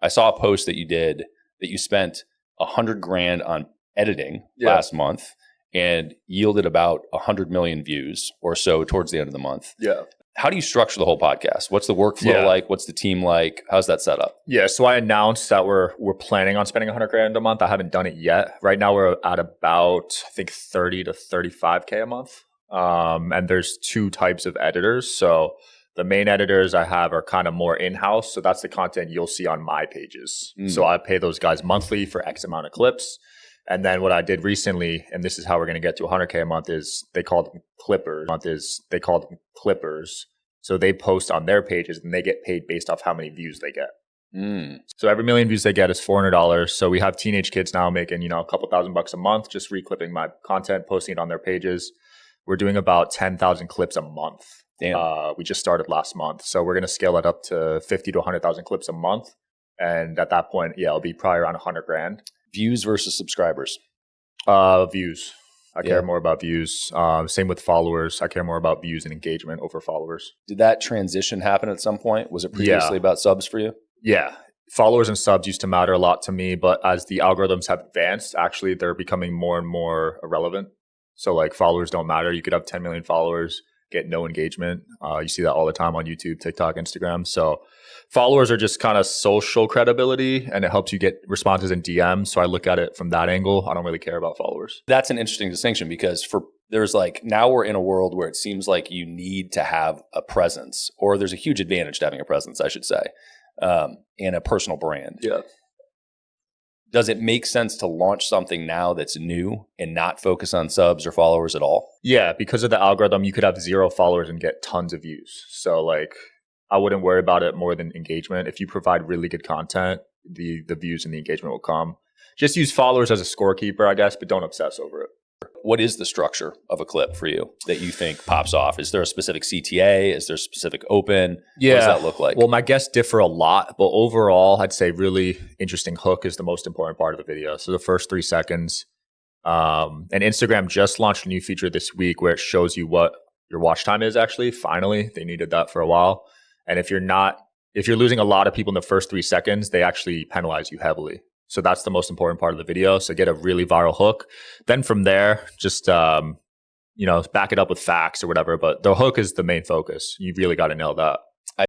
I saw a post that you did that you spent $100,000 on editing last month and yielded about 100 million views or so towards the end of the month. Yeah. How do you structure the whole podcast? What's the workflow like? What's the team like? How's that set up? Yeah, so I announced that we're planning on spending $100,000 a month. I haven't done it yet. Right now we're at about, I think, 30 to 35K a month. And there's two types of editors. So the main editors I have are kind of more in-house. So that's the content you'll see on my pages. So I pay those guys monthly for X amount of clips. And then what I did recently, and this is how we're going to get to 100K a month, is they call them clippers. So they post on their pages and they get paid based off how many views they get. So every million views they get is $400. So we have teenage kids now making, a couple $1,000 a month, just reclipping my content, posting it on their pages. We're doing about 10,000 clips a month. Damn. We just started last month. So we're going to scale it up to 50 to 100,000 clips a month. And at that point, it'll be probably around $100,000. Views versus subscribers? Views. I care more about views. Same with followers. I care more about views and engagement over followers. Did that transition happen at some point? Was it previously about subs for you? Yeah. Followers and subs used to matter a lot to me, but as the algorithms have advanced, actually they're becoming more and more irrelevant. So like followers don't matter. You could have 10 million followers, get no engagement. You see that all the time on YouTube, TikTok, Instagram. So followers are just kind of social credibility, and it helps you get responses in DMs. So I look at it from that angle. I don't really care about followers. That's an interesting distinction because now we're in a world where it seems like you need to have a presence, or there's a huge advantage to having a presence, I should say, and a personal brand. Yeah. Does it make sense to launch something now that's new and not focus on subs or followers at all? Yeah, because of the algorithm, you could have 0 followers and get tons of views. So like, I wouldn't worry about it more than engagement. If you provide really good content, the views and the engagement will come. Just use followers as a scorekeeper, I guess, but don't obsess over it. What is the structure of a clip for you that you think pops off? Is there a specific CTA? Is there a specific open? Yeah. What does that look like? Well, my guests differ a lot, but overall, I'd say really interesting hook is the most important part of the video. So the first 3 seconds. And Instagram just launched a new feature this week where it shows you what your watch time is actually. Finally, they needed that for a while. And if you're losing a lot of people in the first 3 seconds, they actually penalize you heavily. So that's the most important part of the video. So get a really viral hook. Then from there, just, back it up with facts or whatever. But the hook is the main focus. You really got to nail that.